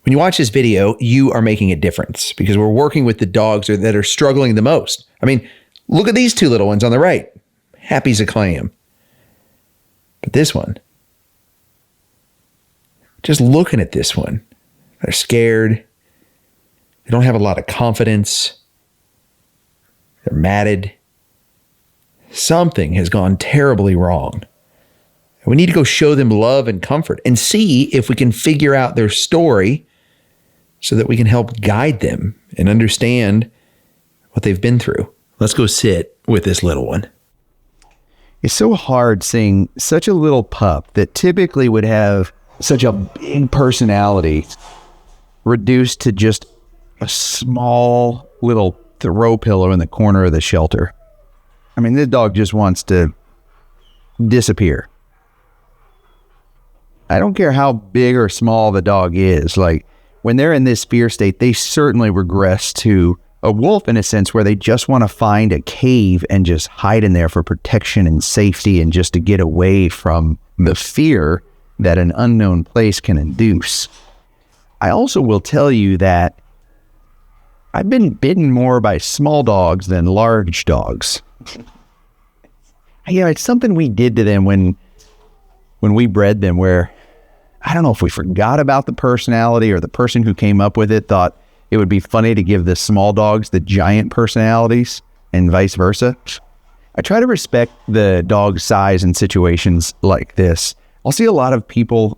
When you watch this video, you are making a difference because we're working with the dogs that are struggling the most. I mean, look at these two little ones on the right. Happy as a clam. But this one, just looking at this one, they're scared. They don't have a lot of confidence. They're matted. Something has gone terribly wrong. We need to go show them love and comfort and see if we can figure out their story so that we can help guide them and understand what they've been through. Let's go sit with this little one. It's so hard seeing such a little pup that typically would have such a big personality reduced to just a small little throw pillow in the corner of the shelter. I mean, this dog just wants to disappear. I don't care how big or small the dog is. Like, when they're in this fear state, they certainly regress to a wolf in a sense where they just want to find a cave and just hide in there for protection and safety and just to get away from the fear that an unknown place can induce. I also will tell you that I've been bitten more by small dogs than large dogs. Yeah, it's something we did to them when we bred them where I don't know if we forgot about the personality or the person who came up with it thought it would be funny to give the small dogs the giant personalities and vice versa. I try to respect the dog's size in situations like this. I'll see a lot of people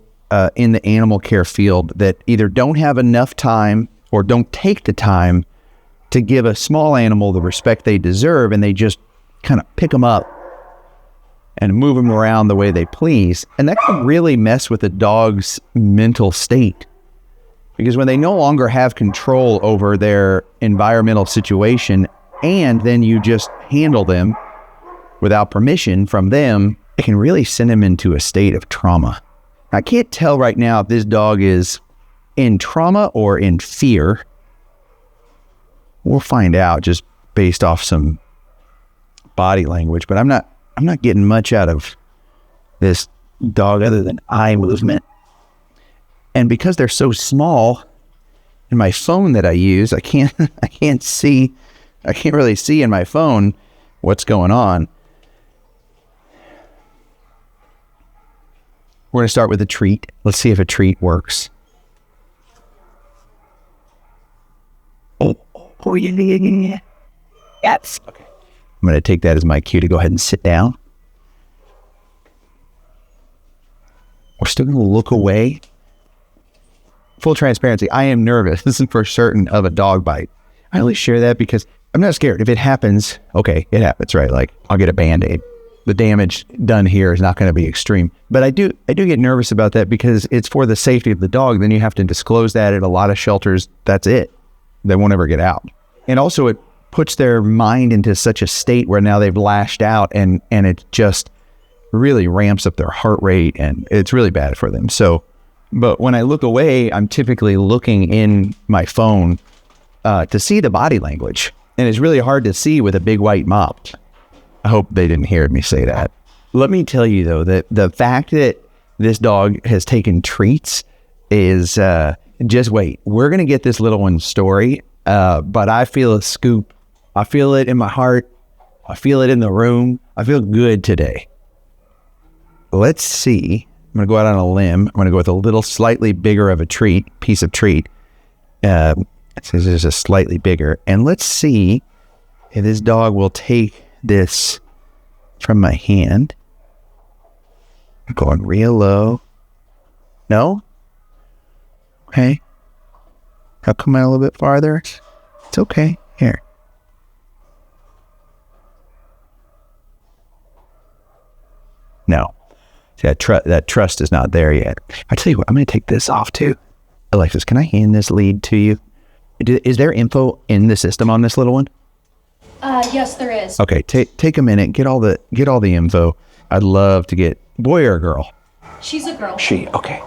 in the animal care field that either don't have enough time or don't take the time to give a small animal the respect they deserve, and they just kind of pick them up and move them around the way they please. And that can really mess with a dog's mental state. Because when they no longer have control over their environmental situation, and then you just handle them without permission from them, it can really send them into a state of trauma. I can't tell right now if this dog is in trauma or in fear. We'll find out just based off some body language, but I'm not getting much out of this dog other than eye movement. And because they're so small, in my phone that I use, I can't really see in my phone what's going on. We're going to start with a treat. Let's see if a treat works. Oh, yeah. Yes. Okay. I'm going to take that as my cue to go ahead and sit down. We're still going to look away. Full transparency, I am nervous. This is for certain of a dog bite. I only share that because I'm not scared. If it happens, okay, it happens, right? Like, I'll get a Band-Aid. The damage done here is not going to be extreme. But I do get nervous about that because it's for the safety of the dog. Then you have to disclose that at a lot of shelters. That's it. They won't ever get out. And also it puts their mind into such a state where now they've lashed out and it just really ramps up their heart rate and it's really bad for them. So, but when I look away, I'm typically looking in my phone to see the body language. And it's really hard to see with a big white mop. I hope they didn't hear me say that. Let me tell you though, that the fact that this dog has taken treats is, just wait. We're going to get this little one's story, but I feel a scoop. I feel it in my heart. I feel it in the room. I feel good today. Let's see. I'm going to go out on a limb. I'm going to go with a little slightly bigger of a piece of treat. It says it's just slightly bigger. And let's see if this dog will take this from my hand. I'm going real low. No? Okay. I'll come out a little bit farther. It's okay. Here. No. See, that trust is not there yet. I tell you what, I'm going to take this off too. Alexis, can I hand this lead to you? Is there info in the system on this little one? Yes, there is. Okay, take a minute, get all the info. I'd love to get, boy or girl? She's a girl. Okay.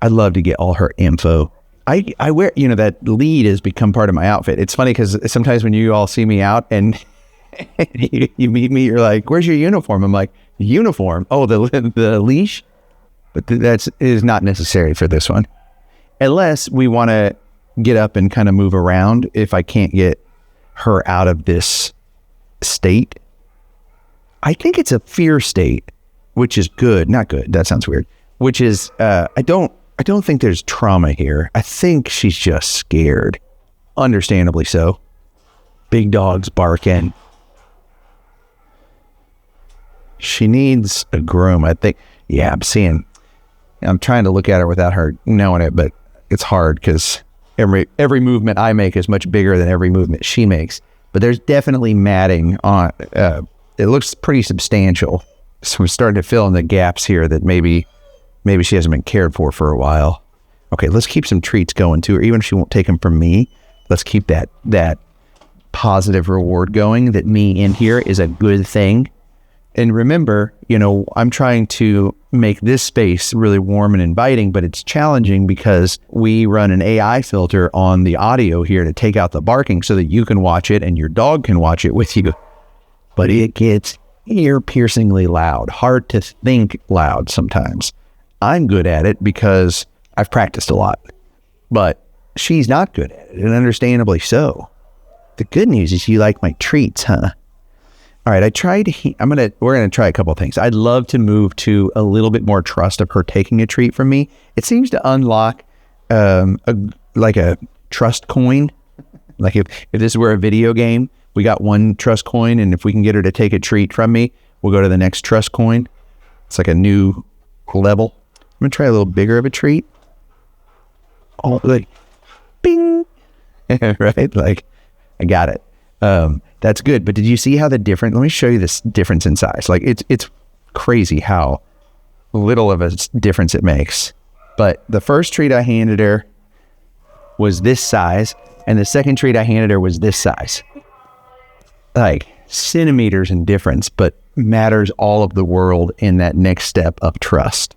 I'd love to get all her info. I wear, that lead has become part of my outfit. It's funny because sometimes when you all see me out and you meet me, you're like, where's your uniform? I'm like, uniform? Oh, the leash? But that is not necessary for this one. unless we want to get up and kind of move around. If I can't get her out of this state, I think it's a fear state, which is good. Not good. That sounds weird. Which is, I don't think there's trauma here. I think she's just scared. Understandably so. Big dog's barking. She needs a groom, I think. Yeah, I'm trying to look at her without her knowing it, but it's hard because every movement I make is much bigger than every movement she makes. But there's definitely matting on. It looks pretty substantial. So we're starting to fill in the gaps here that maybe she hasn't been cared for a while. Okay, let's keep some treats going to her. Even if she won't take them from me, let's keep that positive reward going, that me in here is a good thing. And remember, I'm trying to make this space really warm and inviting, but it's challenging because we run an AI filter on the audio here to take out the barking so that you can watch it and your dog can watch it with you. But it gets ear-piercingly loud, hard to think loud sometimes. I'm good at it because I've practiced a lot, but she's not good at it, and understandably so. The good news is you like my treats, huh? All right, we're gonna try a couple of things. I'd love to move to a little bit more trust of her taking a treat from me. It seems to unlock a trust coin. Like if this were a video game, we got one trust coin, and if we can get her to take a treat from me, we'll go to the next trust coin. It's like a new level. I'm gonna try a little bigger of a treat. Oh, like, bing, right? Like, I got it. That's good. But did you see how let me show you this difference in size. Like it's crazy how little of a difference it makes. But the first treat I handed her was this size, and the second treat I handed her was this size. Like centimeters in difference, but matters all of the world in that next step of trust.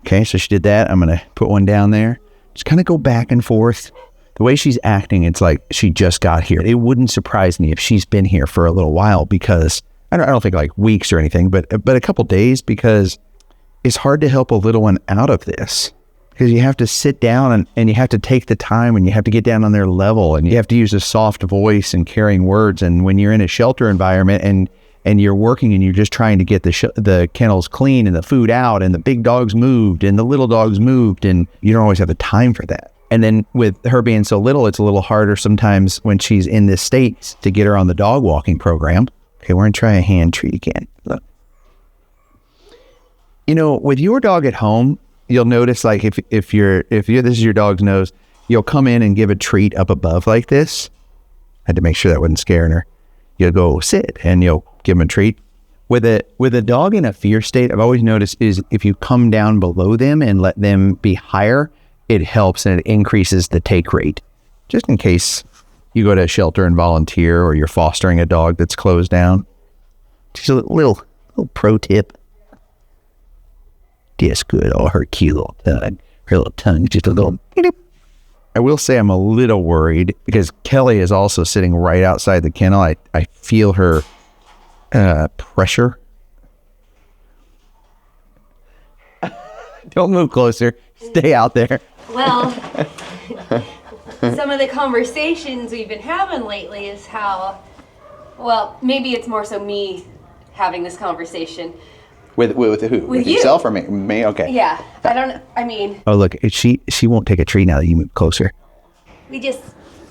Okay, so she did that. I'm going to put one down there. Just kind of go back and forth. The way she's acting, it's like she just got here. It wouldn't surprise me if she's been here for a little while, because I don't think like weeks or anything, but a couple days, because it's hard to help a little one out of this, because you have to sit down and you have to take the time, and you have to get down on their level, and you have to use a soft voice and caring words. And when you're in a shelter environment and you're working and you're just trying to get the kennels clean and the food out and the big dogs moved and the little dogs moved, and you don't always have the time for that. And then with her being so little, it's a little harder sometimes when she's in this state to get her on the dog walking program. Okay, we're going to try a hand treat again. Look. With your dog at home, you'll notice, like if this is your dog's nose, you'll come in and give a treat up above like this. I had to make sure that wasn't scaring her. You'll go sit and you'll give them a treat. With a dog in a fear state, I've always noticed is if you come down below them and let them be higher, it helps and it increases the take rate. Just in case you go to a shelter and volunteer, or you're fostering a dog that's closed down. Just a little pro tip. Just good. Oh, her cute little tongue. Her little tongue, just a little. I will say I'm a little worried because Kelly is also sitting right outside the kennel. I feel her pressure. Don't move closer. Stay out there. Well, some of the conversations we've been having lately is how, well, maybe it's more so me having this conversation. With who? With you. Yourself or me? Me? Okay. Yeah. I mean. Oh, look, she won't take a treat now that you move closer. We just,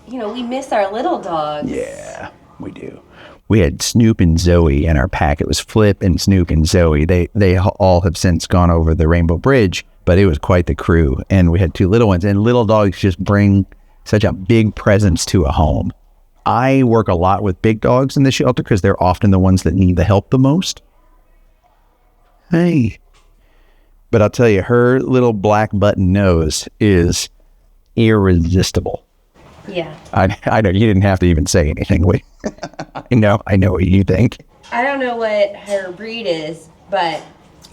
we miss our little dogs. Yeah, we do. We had Snoop and Zoe in our pack. It was Flip and Snoop and Zoe. They all have since gone over the Rainbow Bridge, but it was quite the crew. And we had two little ones, and little dogs just bring such a big presence to a home. I work a lot with big dogs in the shelter because they're often the ones that need the help the most. Hey. But I'll tell you, her little black button nose is irresistible. Yeah. I know you didn't have to even say anything. I know what you think. I don't know what her breed is, but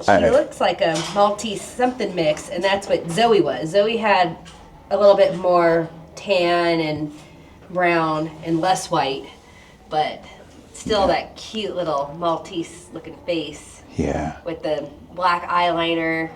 she looks like a Maltese something mix, and that's what Zoe was. Zoe had a little bit more tan and brown and less white, but still that cute little Maltese looking face. Yeah. With the black eyeliner,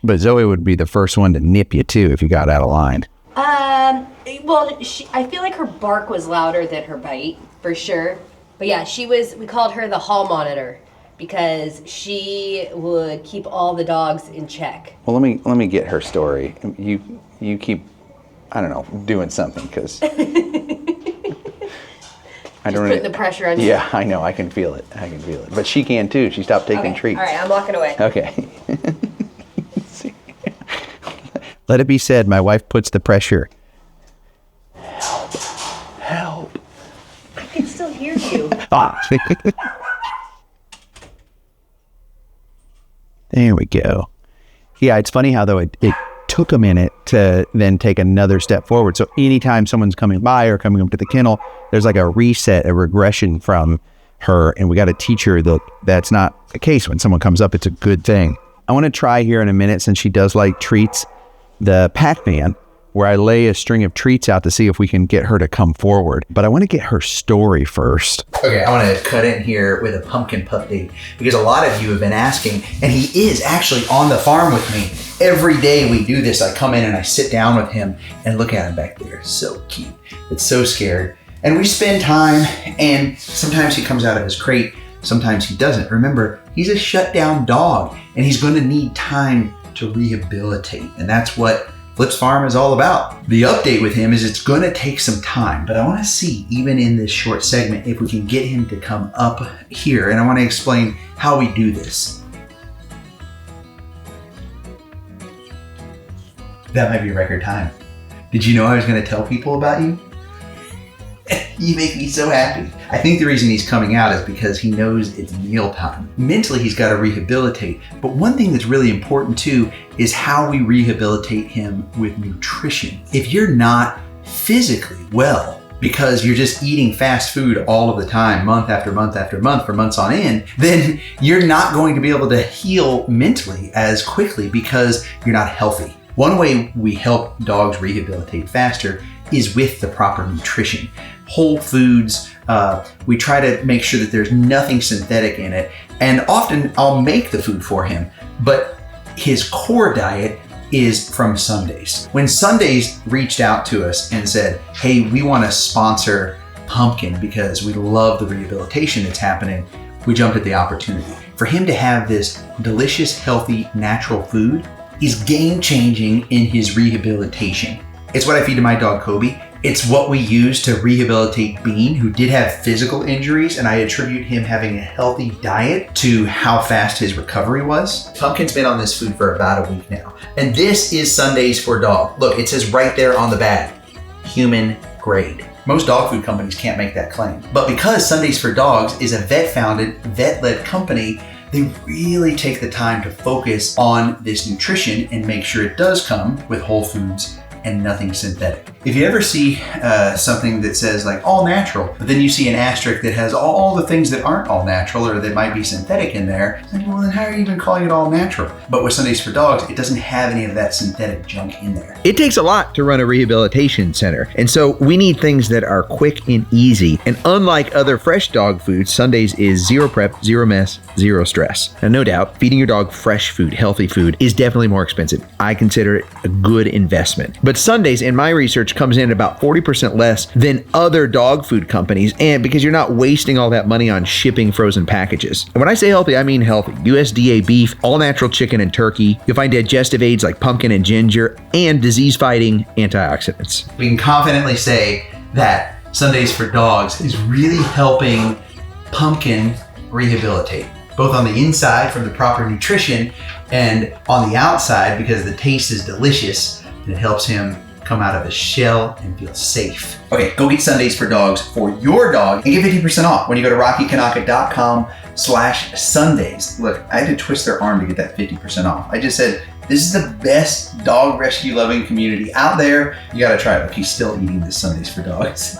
But Zoe would be the first one to nip you too if you got out of line. Well, I feel like her bark was louder than her bite, for sure. But yeah, we called her the hall monitor because she would keep all the dogs in check. Well, let me get her story. You keep, I don't know, doing something because Putting the pressure on you. Yeah, I know. I can feel it. But she can too. She stopped taking treats. All right, I'm walking away. Okay. Let it be said, my wife puts the pressure. Help. I can still hear you. There we go. Yeah, it's funny how though it took a minute to then take another step forward. So anytime someone's coming by or coming up to the kennel, there's like a reset, a regression from her, and we got to teach her that that's not the case. When someone comes up, it's a good thing. I want to try here in a minute, since she does like treats, the Pac-Man, where I lay a string of treats out to see if we can get her to come forward. But I want to get her story first. Okay, I want to cut in here with a pumpkin update because a lot of you have been asking, and he is actually on the farm with me. Every day we do this, I come in and I sit down with him and look at him back there. So cute. It's so scared. And we spend time, and sometimes he comes out of his crate, sometimes he doesn't. Remember, he's a shutdown dog, and he's going to need time to rehabilitate. And that's what Flip's Farm is all about. The update with him is it's going to take some time, but I want to see, even in this short segment, if we can get him to come up here. And I want to explain how we do this. That might be record time. Did you know I was going to tell people about you? You make me so happy. I think the reason he's coming out is because he knows it's mealtime. Mentally, he's got to rehabilitate. But one thing that's really important too is how we rehabilitate him with nutrition. If you're not physically well because you're just eating fast food all of the time, month after month after month for months on end, then you're not going to be able to heal mentally as quickly because you're not healthy. One way we help dogs rehabilitate faster is with the proper nutrition. Whole foods, we try to make sure that there's nothing synthetic in it. And often I'll make the food for him, but his core diet is from Sundays. When Sundays reached out to us and said, hey, we want to sponsor Pumpkin because we love the rehabilitation that's happening, we jumped at the opportunity. For him to have this delicious, healthy, natural food is game-changing in his rehabilitation. It's what I feed to my dog, Kobe. It's what we use to rehabilitate Bean, who did have physical injuries, and I attribute him having a healthy diet to how fast his recovery was. Pumpkin's been on this food for about a week now. And this is Sundays for Dog. Look, it says right there on the bag, human grade. Most dog food companies can't make that claim. But because Sundays for Dogs is a vet-founded, vet-led company, they really take the time to focus on this nutrition and make sure it does come with whole foods and nothing synthetic. If you ever see something that says like all natural, but then you see an asterisk that has all the things that aren't all natural or that might be synthetic in there, like, well, then how are you even calling it all natural? But with Sundays for Dogs, it doesn't have any of that synthetic junk in there. It takes a lot to run a rehabilitation center, and so we need things that are quick and easy. And unlike other fresh dog foods, Sundays is zero prep, zero mess, zero stress. Now, no doubt, feeding your dog fresh food, healthy food is definitely more expensive. I consider it a good investment. But Sundays, in my research, comes in at about 40% less than other dog food companies, and because you're not wasting all that money on shipping frozen packages. And when I say healthy, I mean healthy. USDA beef, all natural chicken and turkey. You'll find digestive aids like pumpkin and ginger, and disease-fighting antioxidants. We can confidently say that Sundays for Dogs is really helping Pumpkin rehabilitate, both on the inside from the proper nutrition and on the outside because the taste is delicious. It helps him come out of his shell and feel safe. Okay, go get Sundays for Dogs for your dog and get 50% off when you go to rockykanaka.com/Sundays. Look, I had to twist their arm to get that 50% off. I just said, this is the best dog rescue loving community out there. You gotta try it. Look, he's still eating this Sundays for Dogs.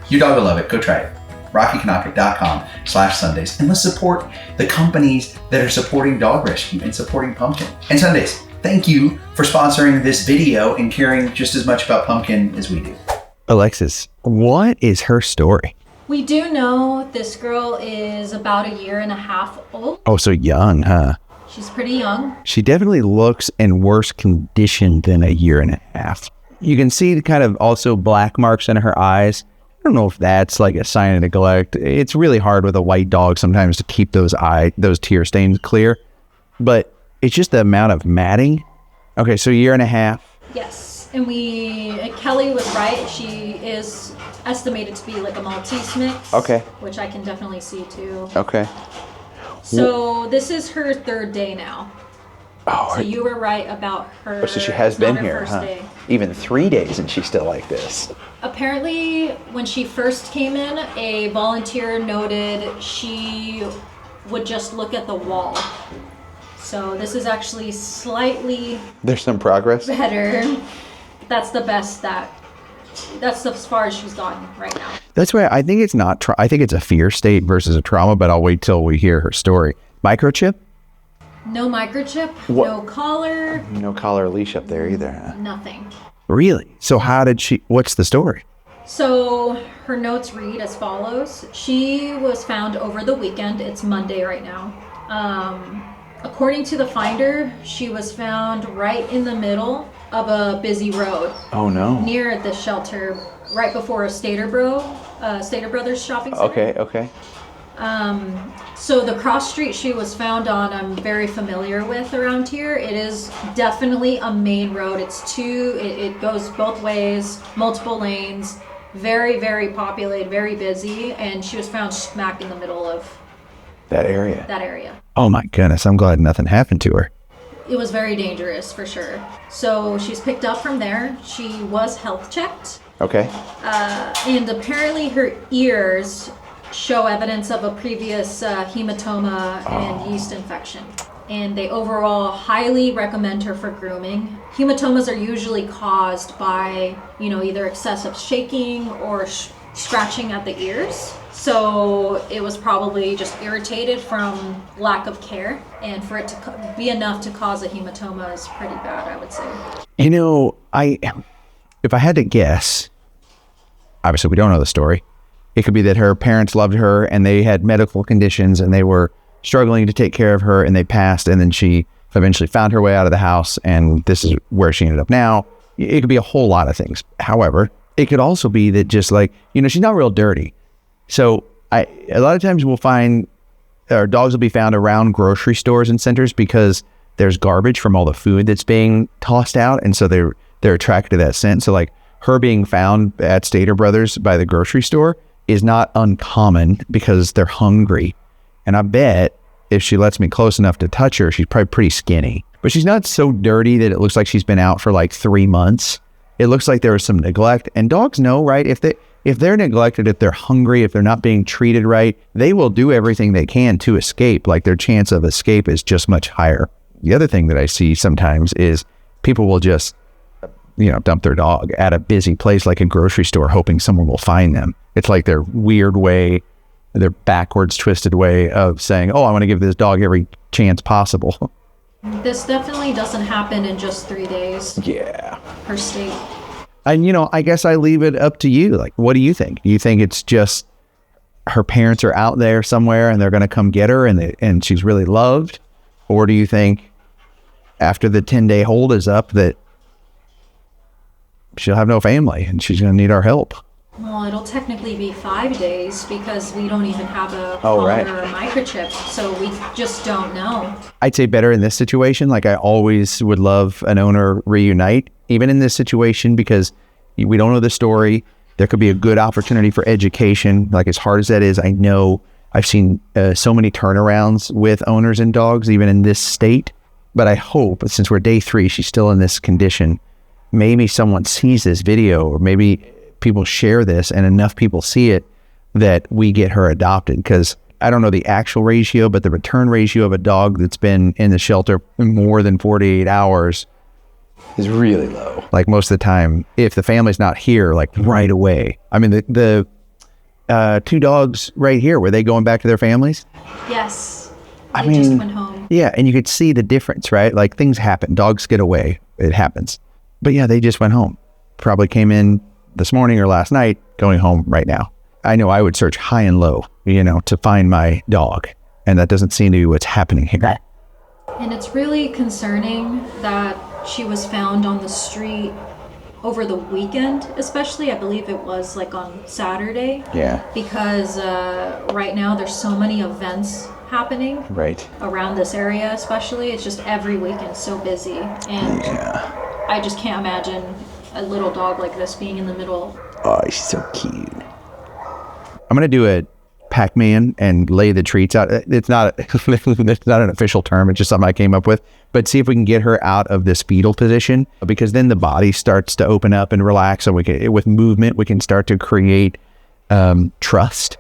Your dog will love it. Go try it. rockykanaka.com/Sundays. And let's support the companies that are supporting dog rescue and supporting Pumpkin. And Sundays, thank you for sponsoring this video and caring just as much about Pumpkin as we do. Alexis, what is her story? We do know this girl is about 1.5 years old. Oh, so young, huh? She's pretty young. She definitely looks in worse condition than 1.5 years. You can see the kind of also black marks in her eyes. I don't know if that's like a sign of neglect. It's really hard with a white dog sometimes to keep those tear stains clear. But it's just the amount of matting. Okay, so 1.5 years. Yes, and Kelly was right. She is estimated to be like a Maltese mix. Okay. Which I can definitely see too. Okay. So this is her 3rd day now. Oh, so you were right about her. so she has it's not been her here, first huh? day. Even 3 days and she's still like this. Apparently, when she first came in, a volunteer noted she would just look at the wall. So this is actually slightly There's some progress. better. That's that's as far as she's gotten right now. That's why I think it's not, I think it's a fear state versus a trauma, but I'll wait till we hear her story. Microchip? No microchip, What? no collar, No collar or leash up there either, huh? nothing. Really? So what's the story? So her notes read as follows. She was found over the weekend. It's Monday right now. According to the finder, she was found right in the middle of a busy road. Oh no. Near the shelter, right before a Stater Brothers shopping center. Okay. So the cross street she was found on, I'm very familiar with around here. It is definitely a main road. It goes both ways, multiple lanes, very, very populated, very busy, and she was found smack in the middle of That area. Oh my goodness, I'm glad nothing happened to her. It was very dangerous for sure. So she's picked up from there. She was health checked. Okay. And apparently her ears show evidence of a previous hematoma and yeast infection. And they overall highly recommend her for grooming. Hematomas are usually caused by, either excessive shaking or scratching at the ears. So it was probably just irritated from lack of care. And for it to be enough to cause a hematoma is pretty bad, I would say. If I had to guess, obviously we don't know the story. It could be that her parents loved her and they had medical conditions and they were struggling to take care of her and they passed, and then she eventually found her way out of the house and this is where she ended up now. It could be a whole lot of things. However, it could also be that just like, she's not real dirty. So a lot of times we'll find our dogs will be found around grocery stores and centers because there's garbage from all the food that's being tossed out. And so they're attracted to that scent. So like her being found at Stater Brothers by the grocery store is not uncommon because they're hungry. And I bet if she lets me close enough to touch her, she's probably pretty skinny. But she's not so dirty that it looks like she's been out for like 3 months. It looks like there was some neglect. And dogs know, right? If they're neglected, if they're hungry, if they're not being treated right, they will do everything they can to escape. Like their chance of escape is just much higher. The other thing that I see sometimes is people will just, dump their dog at a busy place like a grocery store, hoping someone will find them. It's like their weird way, their backwards twisted way of saying, oh, I want to give this dog every chance possible. This definitely doesn't happen in just 3 days. Yeah. Per state. And, I guess I leave it up to you. Like, what do you think? Do you think it's just her parents are out there somewhere and they're going to come get her and she's really loved? Or do you think after the 10-day hold is up that she'll have no family and she's going to need our help? Well, it'll technically be 5 days because we don't even have a Oh, right. collar or a microchip, so we just don't know. I'd say better in this situation. Like I always would love an owner reunite, even in this situation, because we don't know the story. There could be a good opportunity for education. Like as hard as that is, I know I've seen so many turnarounds with owners and dogs, even in this state. But I hope, since we're day 3, she's still in this condition, maybe someone sees this video or maybe people share this and enough people see it that we get her adopted. Because I don't know the actual ratio, but the return ratio of a dog that's been in the shelter more than 48 hours is really low. Like most of the time, if the family's not here, like right away. I mean, the 2 dogs right here, were they going back to their families? Yes. I They mean, just went home. Yeah, and you could see the difference, right? Like things happen. Dogs get away. It happens. But yeah, they just went home. Probably came in this morning or last night, going home right now. I know I would search high and low, to find my dog. And that doesn't seem to be what's happening here. And it's really concerning that she was found on the street over the weekend, especially. I believe it was like on Saturday. Yeah. Because right now there's so many events happening Right. around this area, especially. It's just every weekend so busy. And I just can't imagine a little dog like this being in the middle. Oh, she's so cute. I'm going to do a Pac-Man and lay the treats out. It's not an official term. It's just something I came up with. But see if we can get her out of this fetal position, because then the body starts to open up and relax. So we can, with movement, we can start to create trust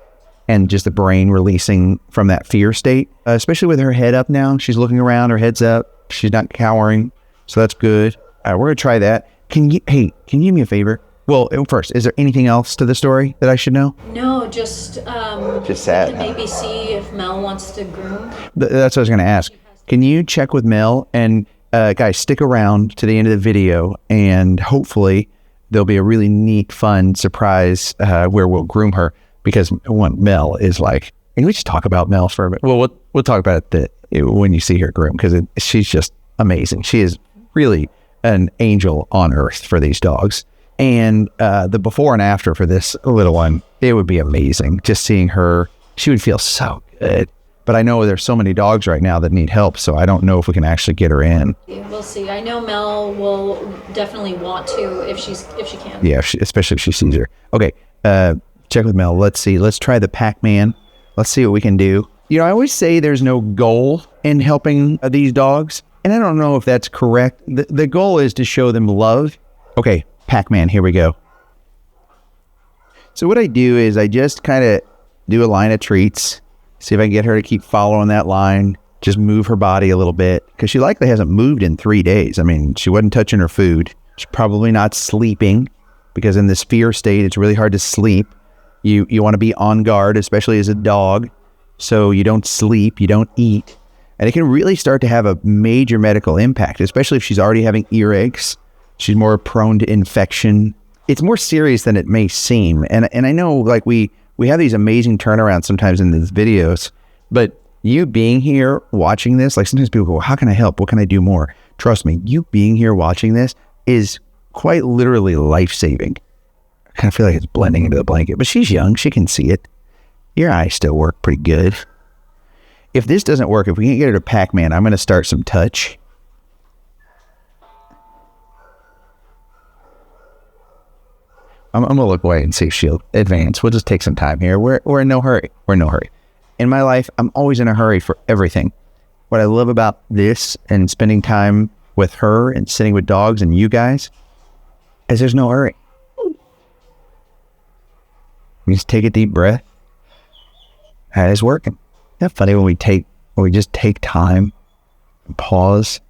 and just the brain releasing from that fear state, especially with her head up now. She's looking around, her head's up. She's not cowering. So that's good. We're going to try that. Can you do me a favor? Well, first, is there anything else to the story that I should know? No, just sad. Can maybe see if Mel wants to groom. That's what I was going to ask. Can you check with Mel? And guys, stick around to the end of the video, and hopefully there'll be a really neat, fun surprise where we'll groom her, because Mel is like, and we just talk about Mel for a bit. Well, we'll talk about it when you see her groom, because she's just amazing. She is really an angel on earth for these dogs. And the before and after for this little one, it would be amazing. Just seeing her, she would feel so good. But I know there's so many dogs right now that need help, so I don't know if we can actually get her in. We'll see. I know Mel will definitely want to if she can. Yeah, especially if she sees her. Okay, check with Mel. Let's see. Let's try the Pac-Man. Let's see what we can do. You know, I always say there's no goal in helping these dogs, and I don't know if that's correct. The goal is to show them love. Okay, Pac-Man, here we go. So what I do is I just kind of do a line of treats, see if I can get her to keep following that line, just move her body a little bit, because she likely hasn't moved in 3 days. I mean, she wasn't touching her food. She's probably not sleeping, because in this fear state, it's really hard to sleep. You want to be on guard, especially as a dog, so you don't sleep, you don't eat. And it can really start to have a major medical impact, especially if she's already having earaches. She's more prone to infection. It's more serious than it may seem. And I know, like, we have these amazing turnarounds sometimes in these videos, but you being here watching this, like, sometimes people go, how can I help? What can I do more? Trust me, you being here watching this is quite literally life-saving. I kind of feel like it's blending into the blanket, but she's young. She can see it. Your eyes still work pretty good. If this doesn't work, if we can't get her to Pac-Man, I'm going to start some touch. I'm going to look away and see if she'll advance. We'll just take some time here. We're in no hurry. We're in no hurry. In my life, I'm always in a hurry for everything. What I love about this and spending time with her and sitting with dogs and you guys is there's no hurry. You just take a deep breath. And it's working. Isn't that funny when we just take time and pause?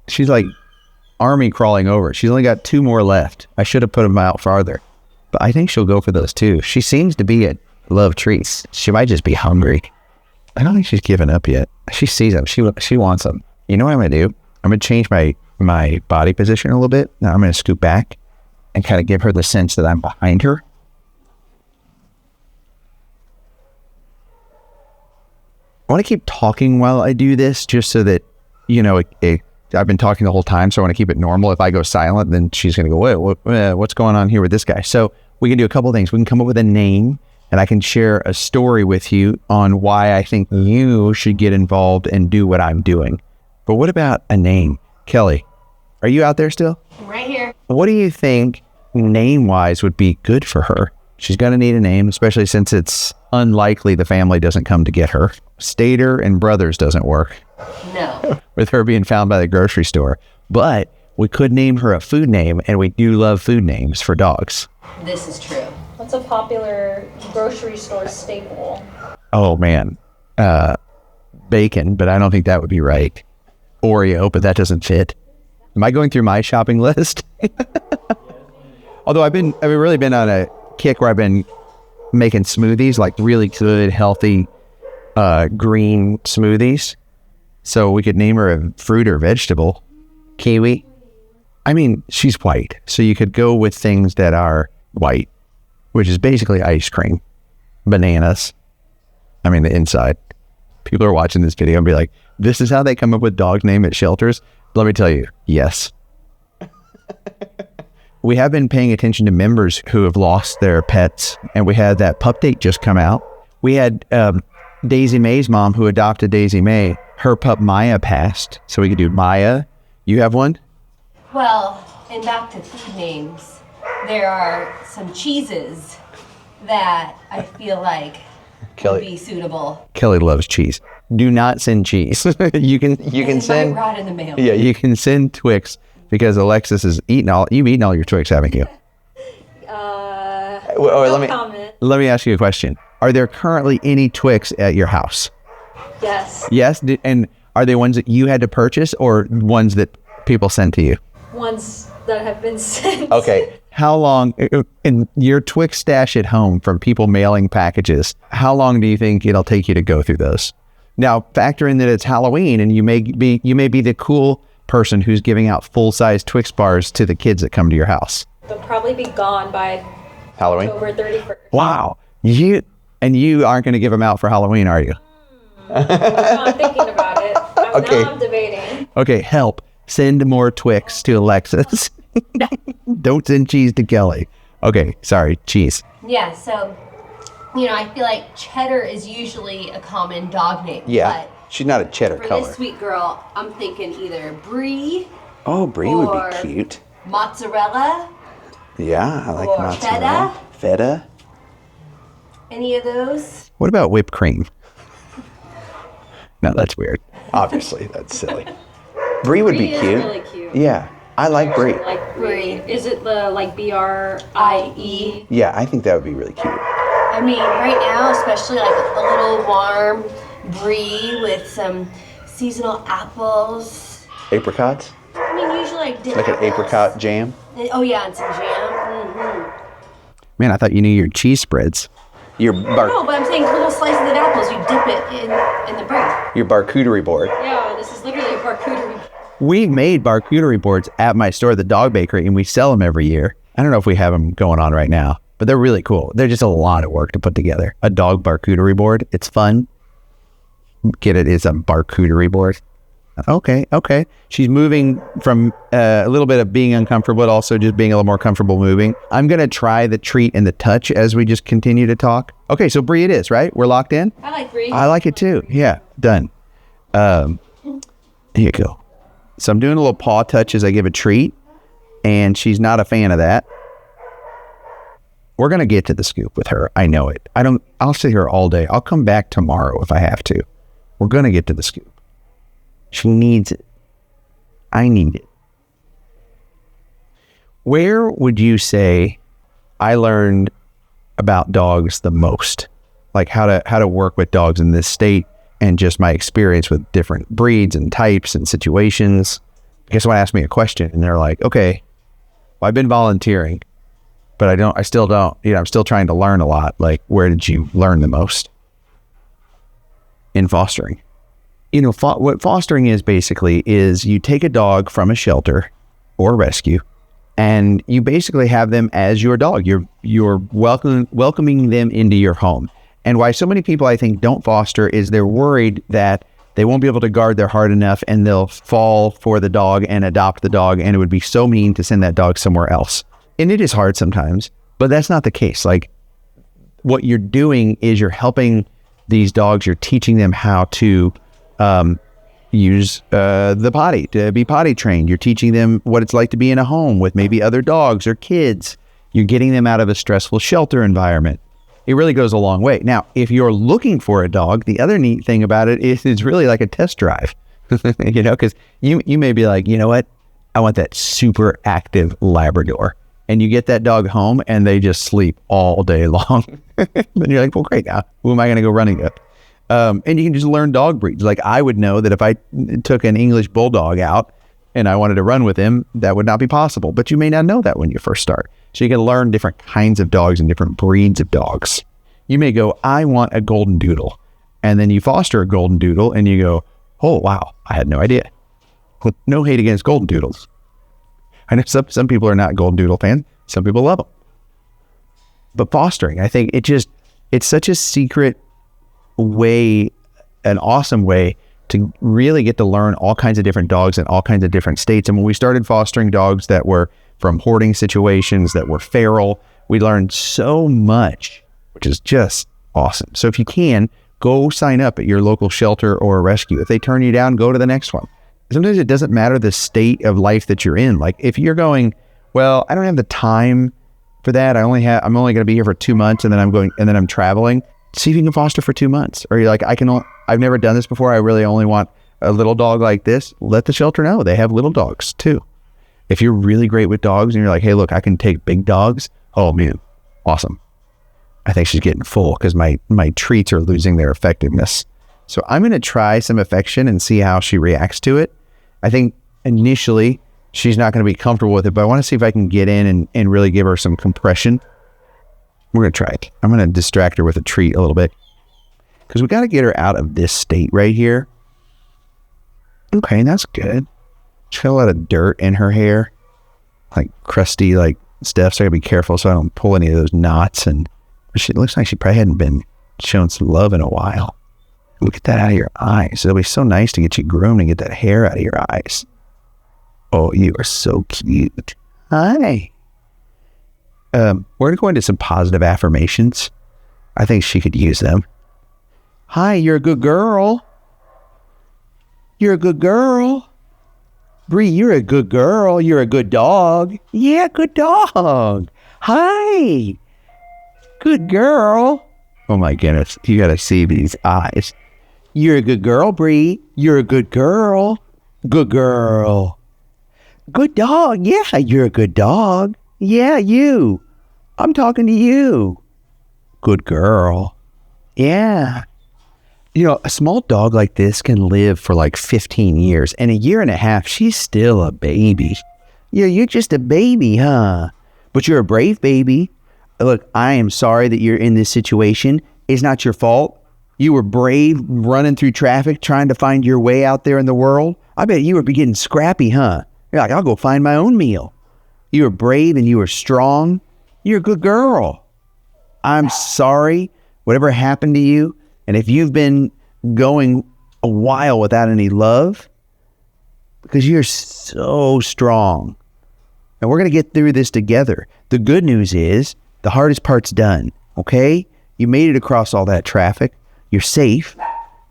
She's like army crawling over. She's only got 2 more left. I should have put them out farther, but I think she'll go for those 2. She seems to be at love treats. She might just be hungry. I don't think she's given up yet. She sees them. She wants them. You know what I'm going to do? I'm going to change my body position a little bit. Now I'm going to scoot back and kind of give her the sense that I'm behind her. I want to keep talking while I do this, just so that, you know, I've been talking the whole time, so I want to keep it normal. If I go silent, then she's going to go, wait, what's going on here with this guy? So we can do a couple of things. We can come up with a name, and I can share a story with you on why I think you should get involved and do what I'm doing. But what about a name? Kelly, are you out there still? Right here. What do you think name-wise would be good for her? She's going to need a name, especially since it's unlikely the family doesn't come to get her. Stater and Brothers doesn't work. No. With her being found by the grocery store. But we could name her a food name, and we do love food names for dogs. This is true. What's a popular grocery store staple? Oh, man. Bacon, but I don't think that would be right. Oreo, but that doesn't fit. Am I going through my shopping list? Although I've really been on a kick where I've been making smoothies, like really good, healthy, green smoothies. So we could name her a fruit or vegetable. Kiwi. I mean, she's white, so you could go with things that are white, which is basically ice cream. Bananas. I mean, the inside. People are watching this video and be like, this is how they come up with dog name at shelters. Let me tell you, yes. We have been paying attention to members who have lost their pets, and we had that pup date just come out. We had Daisy May's mom, who adopted Daisy May. Her pup Maya passed, so we could do Maya. You have one? Well, and back to food names, there are some cheeses that I feel like would be suitable. Kelly loves cheese. Do not send cheese. you can send. Right in the mail. Yeah, you can send Twix because Alexis has eaten all. You've eaten all your Twix, haven't you? No comment. Let me ask you a question. Are there currently any Twix at your house? Yes. Yes, and are they ones that you had to purchase or ones that people sent to you? Ones that have been sent. Okay. How long, in your Twix stash at home from people mailing packages, how long do you think it'll take you to go through those? Now, factor in that it's Halloween and you may be the cool person who's giving out full-size Twix bars to the kids that come to your house. They'll probably be gone by Halloween? October 31st. Wow. You aren't going to give them out for Halloween, are you? I'm thinking about it. Okay. Now I'm debating. Okay, help. Send more Twix to Alexis. Don't send cheese to Kelly. Okay, sorry, cheese. Yeah, so, I feel like cheddar is usually a common dog name. Yeah, But she's not a cheddar for color. this sweet girl, I'm thinking either brie. Oh, brie would be cute. Mozzarella. Yeah, I like Or mozzarella. Feta. Any of those? What about whipped cream? No, that's weird. Obviously, that's silly. Brie would be Brie is cute. really cute. Yeah, I like brie. Like brie. Is it the BRIE? Yeah, I think that would be really cute. I mean, right now, especially like a little warm brie with some seasonal apples. Apricots? I mean, usually like dip Like an apples. apricot jam? Oh yeah, and some jam. Mm-hmm. Man, I thought you knew your cheese spreads. Your No, but I'm saying little slices of apples. You dip it in the brie. your charcuterie board. Yeah, this is literally a charcuterie. We made charcuterie boards at my store, the Dog Bakery, and we sell them every year. I don't know if we have them going on right now, but they're really cool. They're just a lot of work to put together. A dog charcuterie board. It's fun. Get it? It's a charcuterie board. Okay. She's moving from a little bit of being uncomfortable, but also just being a little more comfortable moving. I'm going to try the treat and the touch as we just continue to talk. Okay, so brie it is, right? We're locked in? I like brie. I like it too. Yeah, done. Here you go. So I'm doing a little paw touch as I give a treat, and she's not a fan of that. We're going to get to the scoop with her. I know it. I'll sit here all day. I'll come back tomorrow if I have to. We're going to get to the scoop. She needs it. I need it. Where would you say I learned about dogs the most? Like how to work with dogs in this state and just my experience with different breeds and types and situations. I guess someone asked me a question and they're like, okay, well, I've been volunteering, but I still don't, I'm still trying to learn a lot. Like, where did you learn the most? In fostering. What fostering is basically is you take a dog from a shelter or rescue and you basically have them as your dog. You're welcoming them into your home. And why so many people, I think, don't foster is they're worried that they won't be able to guard their heart enough and they'll fall for the dog and adopt the dog, and it would be so mean to send that dog somewhere else. And it is hard sometimes, but that's not the case. Like, what you're doing is you're helping these dogs, you're teaching them how to use the potty, to be potty trained. You're teaching them what it's like to be in a home with maybe other dogs or kids. You're getting them out of a stressful shelter environment. It really goes a long way. Now, if you're looking for a dog, the other neat thing about it is it's really like a test drive, because you may be like, you know what? I want that super active Labrador. And you get that dog home and they just sleep all day long. Then you're like, well, great. Now, who am I going to go running with? And you can just learn dog breeds. Like, I would know that if I took an English bulldog out and I wanted to run with him, that would not be possible. But you may not know that when you first start. So you can learn different kinds of dogs and different breeds of dogs. You may go, I want a golden doodle. And then you foster a golden doodle and you go, oh, wow, I had no idea. No hate against golden doodles. I know some people are not golden doodle fans. Some people love them. But fostering, I think it's such a secret way an awesome way to really get to learn all kinds of different dogs in all kinds of different states. And when we started fostering dogs that were from hoarding situations, that were feral, we learned so much, which is just awesome. So if you can, go sign up at your local shelter or a rescue. If they turn you down, go to the next one. Sometimes it doesn't matter the state of life that you're in. Like if you're going, well, I don't have the time for that. I'm only going to be here for 2 months and then I'm traveling. See if you can foster for 2 months. Or you're like, I've never done this before. I really only want a little dog like this. Let the shelter know. They have little dogs too. If you're really great with dogs and you're like, hey, look, I can take big dogs. Oh man, awesome. I think she's getting full because my treats are losing their effectiveness. So I'm going to try some affection and see how she reacts to it. I think initially she's not going to be comfortable with it, but I want to see if I can get in and really give her some compression. We're going to try it. I'm going to distract her with a treat a little bit because we got to get her out of this state right here. Okay, that's good. She's got a lot of dirt in her hair, like crusty, like stuff. So I got to be careful so I don't pull any of those knots. And she looks like she probably hadn't been shown some love in a while. We'll get that out of your eyes. It'll be so nice to get you groomed and get that hair out of your eyes. Oh, you are so cute. Hi. We're going to go into some positive affirmations. I think she could use them. Hi, you're a good girl. You're a good girl. Bree, you're a good girl. You're a good dog. Yeah, good dog. Hi. Good girl. Oh my goodness. You got to see these eyes. You're a good girl, Bree. You're a good girl. Good girl. Good dog. Yeah, you're a good dog. Yeah, you. I'm talking to you. Good girl. Yeah. You know, a small dog like this can live for like 15 years. And a year and a half, she's still a baby. Yeah, you're just a baby, huh? But you're a brave baby. Look, I am sorry that you're in this situation. It's not your fault. You were brave running through traffic, trying to find your way out there in the world. I bet you were getting scrappy, huh? You're like, I'll go find my own meal. You were brave and you were strong. You're a good girl. I'm sorry, whatever happened to you. And if you've been going a while without any love, because you're so strong. And we're going to get through this together. The good news is the hardest part's done, okay? You made it across all that traffic. You're safe.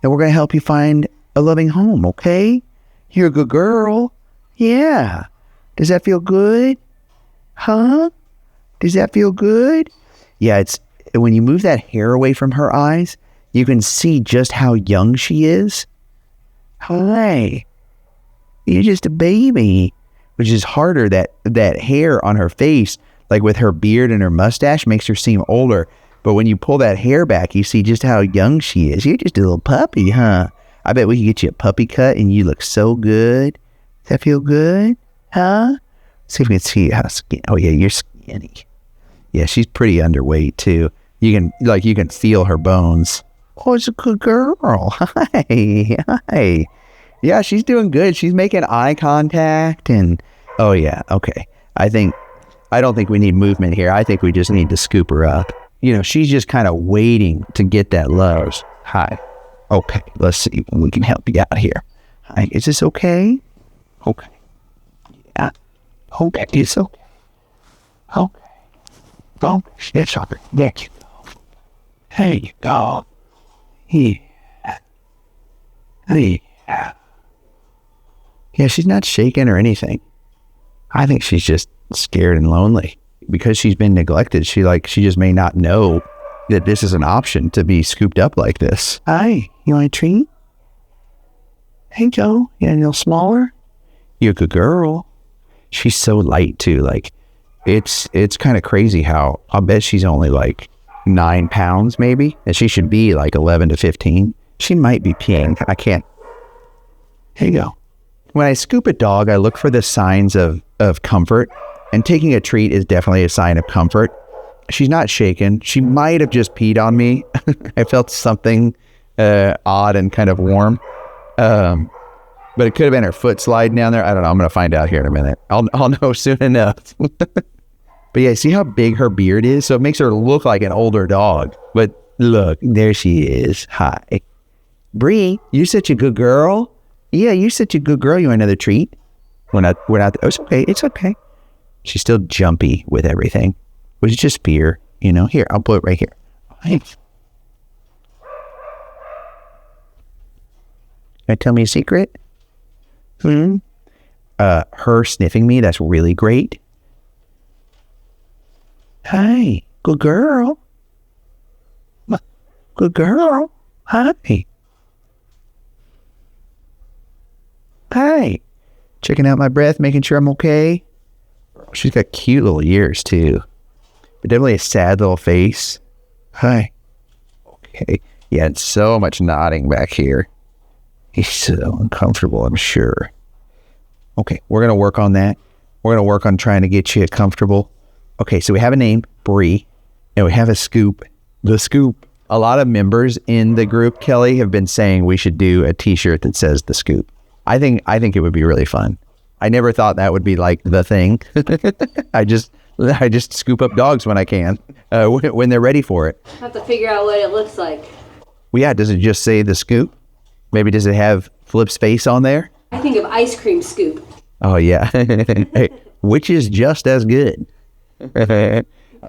And we're going to help you find a loving home, okay? You're a good girl. Yeah. Does that feel good? Huh? Does that feel good? Yeah, it's when you move that hair away from her eyes, you can see just how young she is. Hi. You're just a baby. Which is harder, that hair on her face, like with her beard and her mustache, makes her seem older. But when you pull that hair back, you see just how young she is. You're just a little puppy, huh? I bet we could get you a puppy cut and you look so good. Does that feel good? Huh? See if we can see how skinny. Oh yeah, you're skinny. Yeah, she's pretty underweight too. You can feel her bones. Oh, it's a good girl. Hi. Hi. Yeah, she's doing good. She's making eye contact and oh yeah, okay. I don't think we need movement here. I think we just need to scoop her up. You know, she's just kind of waiting to get that love. Hi. Okay, let's see when we can help you out here. Hi, is this okay? Okay. Yeah. Okay, it's okay. Okay. Oh, it's okay. There you go. There you go. Yeah. Yeah. Yeah, she's not shaking or anything. I think she's just scared and lonely because she's been neglected. She just may not know that this is an option to be scooped up like this. Hi, you want a treat? Hey, Joe, you a little smaller? You're a good girl. She's so light too. Like it's kind of crazy how I'll bet she's only like 9 pounds maybe, and she should be like 11 to 15. She might be peeing. I can't. Here you go. When I scoop a dog, I look for the signs of comfort, and taking a treat is definitely a sign of comfort. She's not shaken. She might have just peed on me. I felt something odd and kind of warm. But it could have been her foot sliding down there. I don't know. I'm going to find out here in a minute. I'll know soon enough. But yeah, see how big her beard is? So it makes her look like an older dog. But look, there she is. Hi. Bree, you're such a good girl. Yeah, you're such a good girl. You want another treat? We're out there. Oh, it's okay. It's okay. She's still jumpy with everything, which is just fear. Here, I'll put it right here. Hey. Can I tell me a secret? Her sniffing me, that's really great. Hi, good girl. Good girl. Hi. Hi. Checking out my breath, making sure I'm okay. She's got cute little ears too, but definitely a sad little face. Hi. Okay. Yeah, and so much nodding back here. He's so uncomfortable, I'm sure. Okay, we're going to work on that. We're going to work on trying to get you comfortable. Okay, so we have a name, Bree, and we have a scoop. The scoop. A lot of members in the group, Kelly, have been saying we should do a t-shirt that says the scoop. I think it would be really fun. I never thought that would be like the thing. I just scoop up dogs when I can, when they're ready for it. Have to figure out what it looks like. Well, yeah, does it just say the scoop? Maybe does it have Flip's face on there? I think of ice cream scoop. Oh, yeah. Which is just as good. I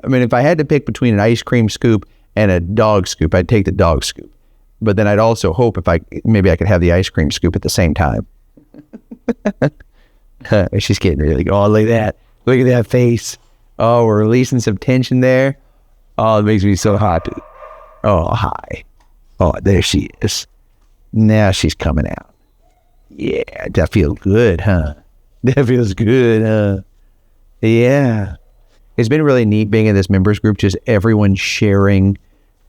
mean, if I had to pick between an ice cream scoop and a dog scoop, I'd take the dog scoop. But then I'd also hope maybe I could have the ice cream scoop at the same time. She's getting really good. Oh, look at that. Look at that face. Oh, we're releasing some tension there. Oh, it makes me so happy. Oh, hi. Oh, there she is. Now she's coming out. Yeah, that feels good, huh? That feels good, huh? Yeah. It's been really neat being in this members group, just everyone sharing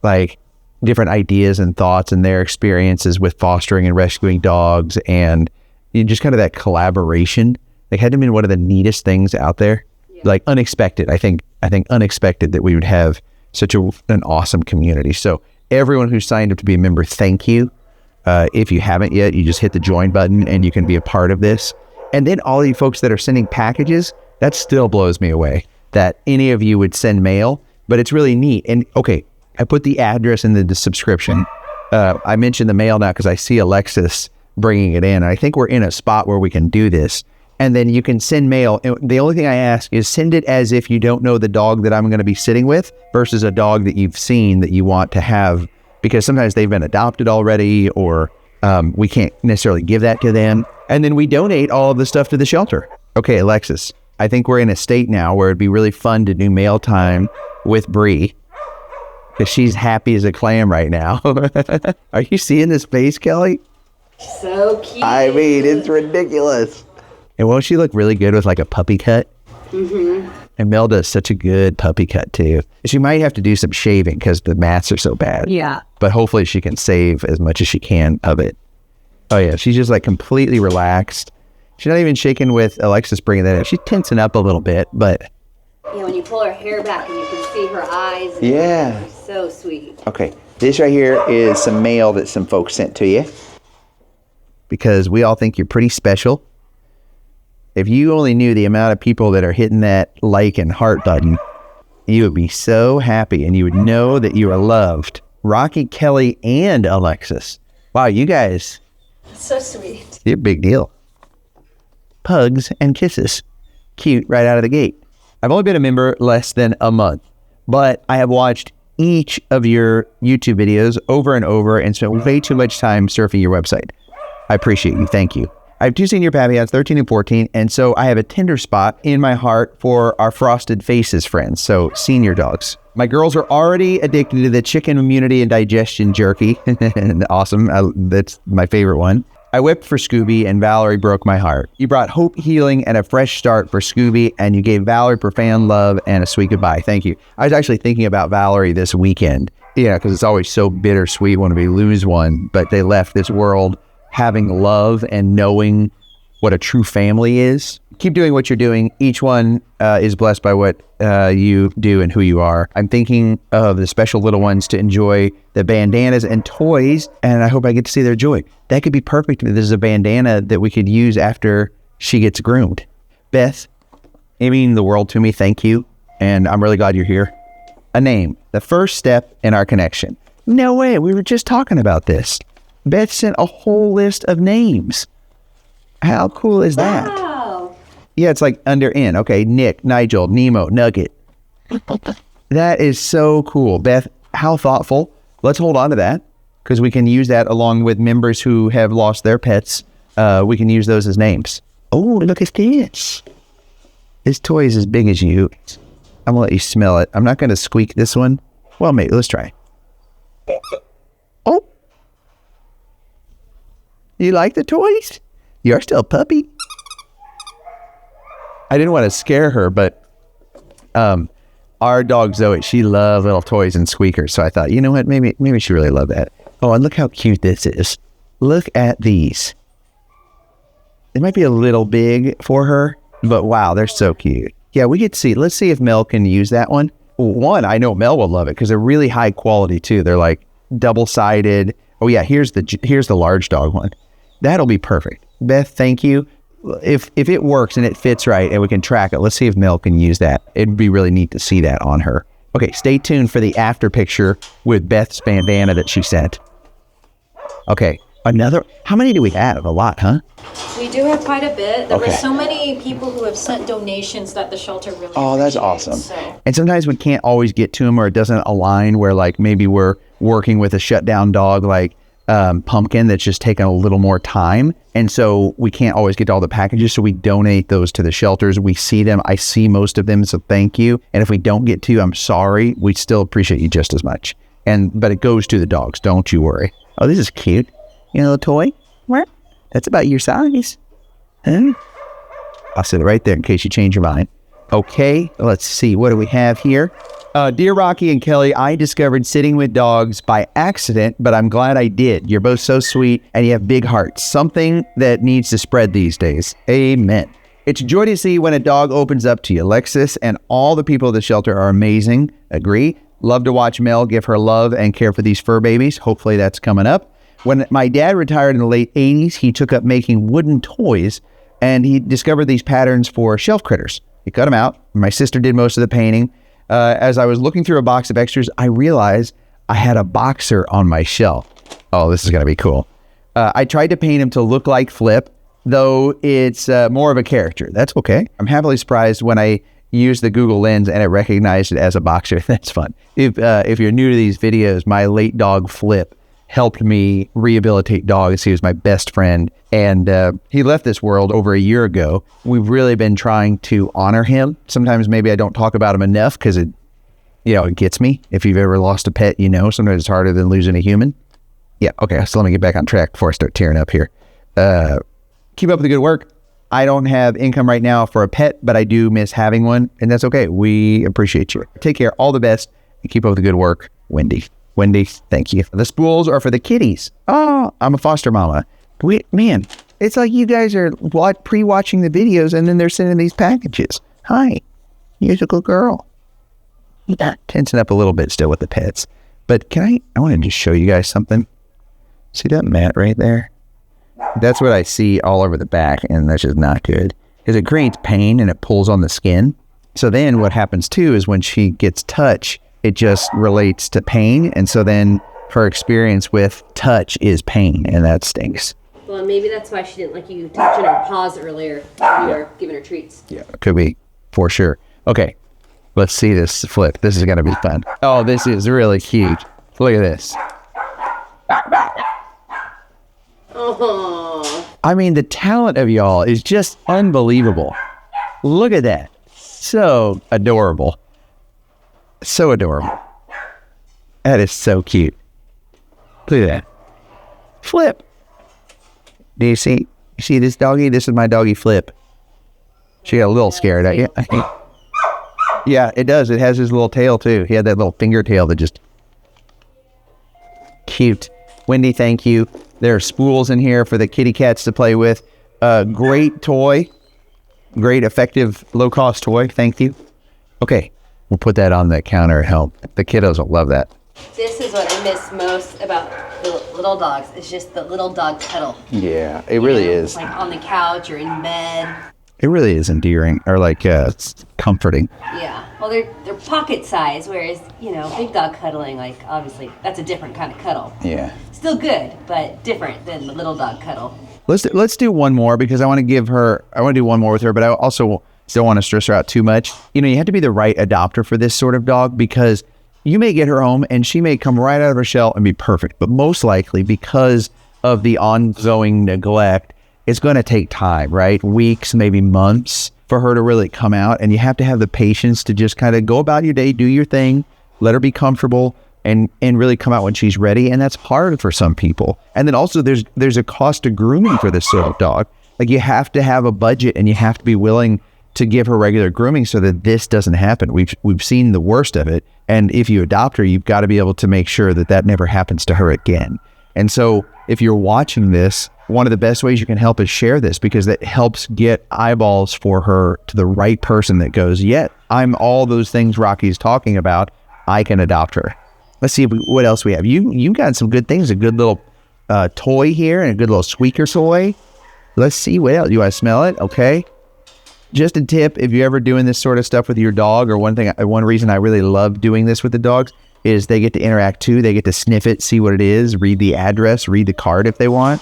like different ideas and thoughts and their experiences with fostering and rescuing dogs, and just kind of that collaboration. Like, had been one of the neatest things out there. Yeah. Like unexpected. I think unexpected that we would have such an awesome community. So everyone who signed up to be a member, thank you. If you haven't yet, you just hit the join button and you can be a part of this. And then all you folks that are sending packages, that still blows me away that any of you would send mail, but it's really neat. And okay, I put the address in the subscription. I mentioned the mail now because I see Alexis bringing it in. I think we're in a spot where we can do this. And then you can send mail. And the only thing I ask is send it as if you don't know the dog that I'm going to be sitting with versus a dog that you've seen that you want to have, because sometimes they've been adopted already, or we can't necessarily give that to them. And then we donate all of the stuff to the shelter. Okay, Alexis, I think we're in a state now where it'd be really fun to do mail time with Bree, because she's happy as a clam right now. Are you seeing this face, Kelly? So cute. I mean, it's ridiculous. And won't she look really good with like a puppy cut? Mm-hmm. And Mel does such a good puppy cut too. She might have to do some shaving because the mats are so bad. Yeah. But hopefully she can save as much as she can of it. Oh yeah, she's just like completely relaxed. She's not even shaking with Alexis bringing that in. She's tensing up a little bit, but... Yeah, when you pull her hair back and you can see her eyes. Yeah. So sweet. Okay, this right here is some mail that some folks sent to you, because we all think you're pretty special. If you only knew the amount of people that are hitting that like and heart button, you would be so happy and you would know that you are loved. Rocky, Kelly, and Alexis. Wow, you guys. So sweet. You're a big deal. Pugs and kisses. Cute right out of the gate. I've only been a member less than a month, but I have watched each of your YouTube videos over and over and spent way too much time surfing your website. I appreciate you. Thank you. I have two senior Pavians, 13 and 14, and so I have a tender spot in my heart for our Frosted Faces friends, so senior dogs. My girls are already addicted to the chicken immunity and digestion jerky. Awesome. That's my favorite one. I whipped for Scooby, and Valerie broke my heart. You brought hope, healing, and a fresh start for Scooby, and you gave Valerie profound love and a sweet goodbye. Thank you. I was actually thinking about Valerie this weekend. Yeah, because it's always so bittersweet when we lose one, but they left this world having love and knowing what a true family is. Keep doing what you're doing. Each one is blessed by what you do and who you are. I'm thinking of the special little ones to enjoy the bandanas and toys, and I hope I get to see their joy. That could be perfect. This is a bandana that we could use after she gets groomed. Beth, you mean the world to me. Thank you, and I'm really glad you're here. A name, the first step in our connection. No way, we were just talking about this. Beth sent a whole list of names. How cool is that? Wow. Yeah, it's like under N. Okay, Nick, Nigel, Nemo, Nugget. That is so cool. Beth, how thoughtful. Let's hold on to that because we can use that along with members who have lost their pets. We can use those as names. Oh, look at this. This toy is as big as you. I'm going to let you smell it. I'm not going to squeak this one. Well, maybe. Let's try. Oh. You like the toys? You're still a puppy. I didn't want to scare her, but our dog Zoe, she loves little toys and squeakers. So I thought, you know what? Maybe she really loved that. Oh, and look how cute this is. Look at these. It might be a little big for her, but wow, they're so cute. Yeah, we get to see. Let's see if Mel can use that one. One, I know Mel will love it because they're really high quality too. They're like double-sided. Oh yeah, here's the large dog one. That'll be perfect. Beth, thank you. If it works and it fits right and we can track it, let's see if Mel can use that. It'd be really neat to see that on her. Okay, stay tuned for the after picture with Beth's bandana that she sent. Okay, how many do we have? A lot, huh? We do have quite a bit. There Okay. were so many people who have sent donations that the shelter really Oh, that's appreciates, awesome. So. And sometimes we can't always get to them or it doesn't align where like maybe we're working with a shutdown dog like Pumpkin that's just taken a little more time. And so we can't always get to all the packages. So we donate those to the shelters. We see them. I see most of them. So thank you. And if we don't get to, I'm sorry. We still appreciate you just as much. But it goes to the dogs. Don't you worry. Oh, this is cute. You know, a toy? What? That's about your size. Huh? I'll sit it right there in case you change your mind. Okay, let's see. What do we have here? Dear Rocky and Kelly, I discovered sitting with dogs by accident, but I'm glad I did. You're both so sweet and you have big hearts. Something that needs to spread these days. Amen. It's a joy to see when a dog opens up to you. Alexis and all the people at the shelter are amazing. Agree. Love to watch Mel give her love and care for these fur babies. Hopefully that's coming up. When my dad retired in the late 80s, he took up making wooden toys and he discovered these patterns for shelf critters. He cut them out. My sister did most of the painting. As I was looking through a box of extras, I realized I had a boxer on my shelf. Oh, this is going to be cool. I tried to paint him to look like Flip, though it's more of a character. That's okay. I'm happily surprised when I used the Google Lens and it recognized it as a boxer. That's fun. If you're new to these videos, my late dog Flip helped me rehabilitate dogs. He was my best friend, and he left this world over a year ago. We've really been trying to honor him. Sometimes maybe I don't talk about him enough because it gets me. If you've ever lost a pet, sometimes it's harder than losing a human. Yeah, okay, so let me get back on track before I start tearing up here. Keep up with the good work. I don't have income right now for a pet, but I do miss having one, and that's okay. We appreciate you. Take care, all the best, and keep up with the good work, Wendy. Wendy, thank you. The spools are for the kitties. Oh, I'm a foster mama. Man, it's like you guys are pre-watching the videos and then they're sending these packages. Hi, musical girl. Tensing up a little bit still with the pets. But I want to just show you guys something. See that mat right there? That's what I see all over the back, and that's just not good. Because it creates pain and it pulls on the skin. So then what happens too is when she gets touch, it just relates to pain. And so then her experience with touch is pain, and that stinks. Well, maybe that's why she didn't like you touching her paws earlier when you were giving her treats. Yeah, could be, for sure. Okay, let's see this Flip. This is going to be fun. Oh, this is really cute. Look at this. Oh. I mean, the talent of y'all is just unbelievable. Look at that. So adorable. So adorable. That is so cute. Look at that. Flip. Do you see this doggy? This is my doggy Flip. She got a little scared. Yeah, it does. It has his little tail too. He had that little finger tail that just... Cute. Wendy, thank you. There are spools in here for the kitty cats to play with. Great toy. Great, effective, low-cost toy. Thank you. Okay. We'll put that on the counter at home. The kiddos will love that. This is what I miss most about the little dogs. It's just the little dog cuddle. Yeah, it really is. Like on the couch or in bed. It really is endearing, or like it's comforting. Yeah. Well, they're pocket size, whereas, big dog cuddling, like, obviously, that's a different kind of cuddle. Yeah. Still good, but different than the little dog cuddle. Let's do one more because I want to do one more with her, but I also don't want to stress her out too much. You know, you have to be the right adopter for this sort of dog because you may get her home and she may come right out of her shell and be perfect, but most likely because of the ongoing neglect, it's going to take time, right? Weeks, maybe months for her to really come out. And you have to have the patience to just kind of go about your day, do your thing, let her be comfortable and really come out when she's ready. And that's hard for some people. And then also there's a cost to grooming for this sort of dog. Like you have to have a budget and you have to be willing to give her regular grooming so that this doesn't happen. We've seen the worst of it. And if you adopt her, you've got to be able to make sure that that never happens to her again. And so if you're watching this, one of the best ways you can help is share this because that helps get eyeballs for her to the right person that goes, yeah, I'm all those things Rocky's talking about. I can adopt her. Let's see what else we have. You got some good things, a good little toy here and a good little squeaker toy. Let's see what else. You want to smell it? Okay. Just a tip, if you're ever doing this sort of stuff with your dog, or one reason I really love doing this with the dogs is they get to interact too. They get to sniff it, see what it is, read the address, read the card if they want.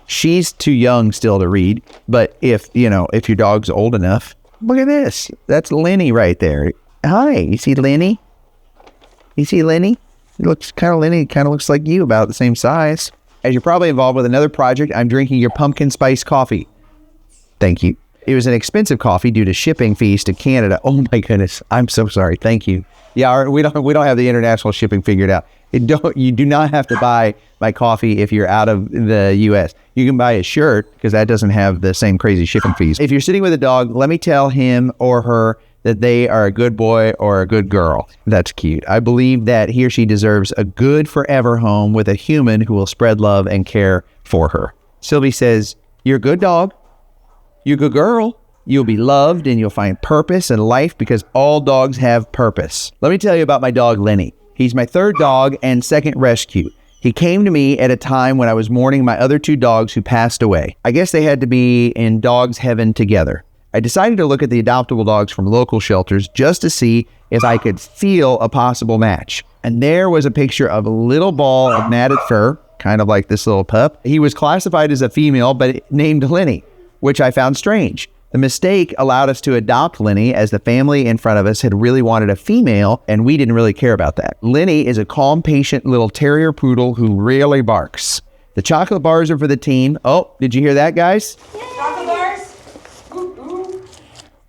She's too young still to read, but if your dog's old enough, look at this. That's Lenny right there. Hi, you see Lenny? You see Lenny? Lenny kind of looks like you, about the same size. As you're probably involved with another project, I'm drinking your pumpkin spice coffee. Thank you. It was an expensive coffee due to shipping fees to Canada. Oh my goodness. I'm so sorry. Thank you. Yeah, we don't have the international shipping figured out. You do not have to buy my coffee if you're out of the US. You can buy a shirt because that doesn't have the same crazy shipping fees. If you're sitting with a dog, let me tell him or her that they are a good boy or a good girl. That's cute. I believe that he or she deserves a good forever home with a human who will spread love and care for her. Sylvie says, you're a good dog. You're a good girl. You'll be loved and you'll find purpose in life because all dogs have purpose. Let me tell you about my dog, Lenny. He's my third dog and second rescue. He came to me at a time when I was mourning my other two dogs who passed away. I guess they had to be in dog's heaven together. I decided to look at the adoptable dogs from local shelters just to see if I could feel a possible match. And there was a picture of a little ball of matted fur, kind of like this little pup. He was classified as a female, but named Lenny, which I found strange. The mistake allowed us to adopt Lenny as the family in front of us had really wanted a female, and we didn't really care about that. Lenny is a calm, patient little terrier poodle who rarely barks. The chocolate bars are for the team. Oh, did you hear that, guys? Chocolate bars?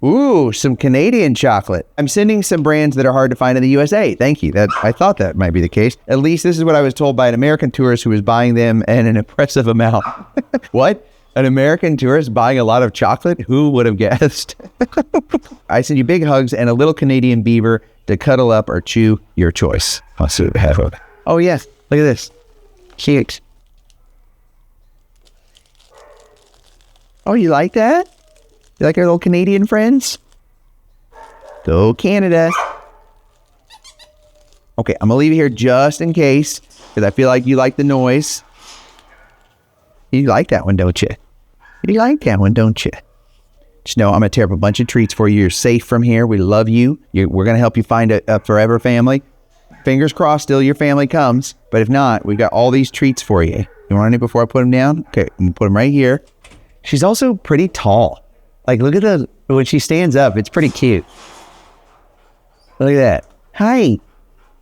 Ooh, some Canadian chocolate. I'm sending some brands that are hard to find in the USA. Thank you. I thought that might be the case. At least this is what I was told by an American tourist who was buying them in an impressive amount. What? An American tourist buying a lot of chocolate? Who would have guessed? I send you big hugs and a little Canadian beaver to cuddle up or chew, your choice. Oh, yes. Look at this. Cute. Oh, you like that? You like our little Canadian friends? Go Canada. Okay, I'm going to leave it here just in case because I feel like you like the noise. You like that one, don't you? You like that one, don't you? Just know I'm going to tear up a bunch of treats for you. You're safe from here. We love you. We're going to help you find a forever family. Fingers crossed still your family comes. But if not, we've got all these treats for you. You want any before I put them down? Okay, I'm going to put them right here. She's also pretty tall. Like, look at when she stands up. It's pretty cute. Look at that. Hi.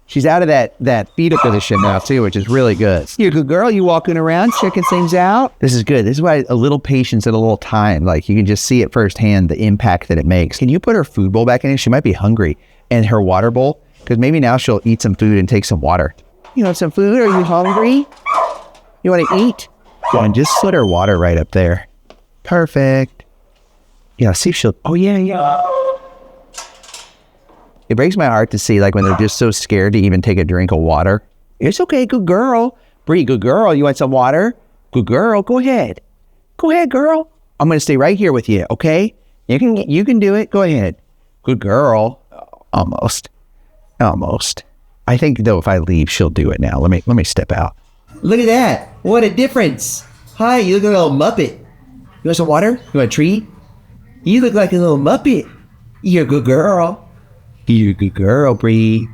She's out of that fetal position now, too, which is really good. You're a good girl. You walking around, checking things out. This is good. This is why a little patience and a little time. Like, you can just see it firsthand, the impact that it makes. Can you put her food bowl back in here? She might be hungry. And her water bowl, because maybe now she'll eat some food and take some water. You want some food? Are you hungry? You want to eat? Go on, just put her water right up there. Perfect. Yeah, see if she'll... Oh, yeah. It breaks my heart to see, like, when they're just so scared to even take a drink of water. It's okay, good girl. Bree, good girl. You want some water? Good girl. Go ahead. Go ahead, girl. I'm going to stay right here with you, okay? You can do it. Go ahead. Good girl. Almost. I think, though, if I leave, she'll do it now. Let me step out. Look at that. What a difference. Hi, you look like a little Muppet. You want some water? You want a treat? You look like a little Muppet. You're a good girl. You're a good girl, Bree.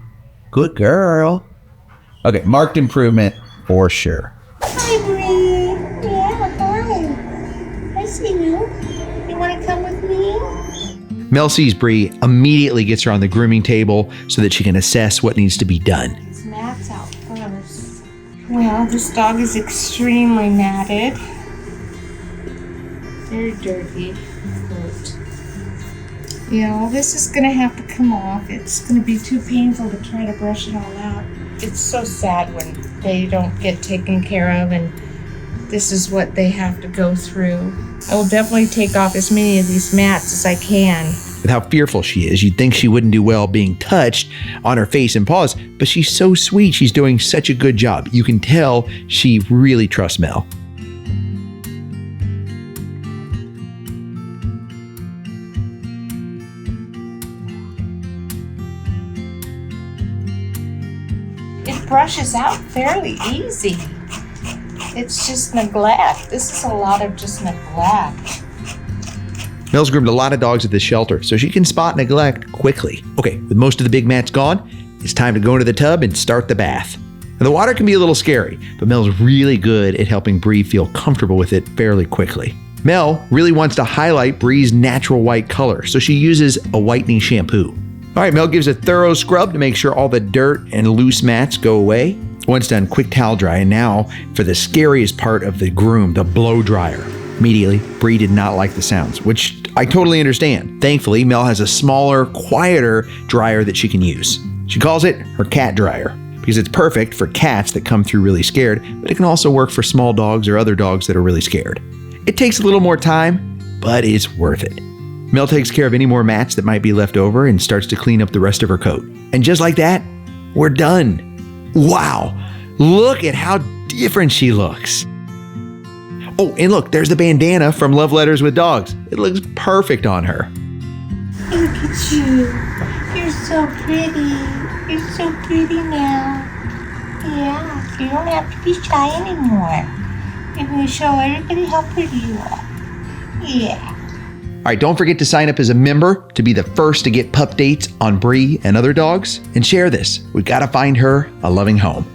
Good girl. Okay, marked improvement for sure. Mel sees Bree, immediately gets her on the grooming table so that she can assess what needs to be done. His mat's out first. Well, this dog is extremely matted. Very dirty. Hurt. This is gonna have to come off. It's gonna be too painful to try to brush it all out. It's so sad when they don't get taken care of, and this is what they have to go through. I will definitely take off as many of these mats as I can. With how fearful she is, you'd think she wouldn't do well being touched on her face and paws, but she's so sweet. She's doing such a good job. You can tell she really trusts Mel. It brushes out fairly easy. It's just neglect. This is a lot of just neglect. Mel's groomed a lot of dogs at this shelter, so she can spot neglect quickly. Okay, with most of the big mats gone, it's time to go into the tub and start the bath. And the water can be a little scary, but Mel's really good at helping Bree feel comfortable with it fairly quickly. Mel really wants to highlight Bree's natural white color, so she uses a whitening shampoo. All right, Mel gives a thorough scrub to make sure all the dirt and loose mats go away. Once done, quick towel dry, and now for the scariest part of the groom, the blow dryer. Immediately, Bree did not like the sounds, which I totally understand. Thankfully, Mel has a smaller, quieter dryer that she can use. She calls it her cat dryer because it's perfect for cats that come through really scared, but it can also work for small dogs or other dogs that are really scared. It takes a little more time, but it's worth it. Mel takes care of any more mats that might be left over and starts to clean up the rest of her coat. And just like that, we're done. Wow, look at how different she looks. Oh, and look, there's the bandana from Love Letters with Dogs. It looks perfect on her. Look at you. You're so pretty. You're so pretty now. Yeah, you don't have to be shy anymore. You're going to show everybody how pretty you are. Yeah. All right, don't forget to sign up as a member to be the first to get pup dates on Bree and other dogs. And share this. We've got to find her a loving home.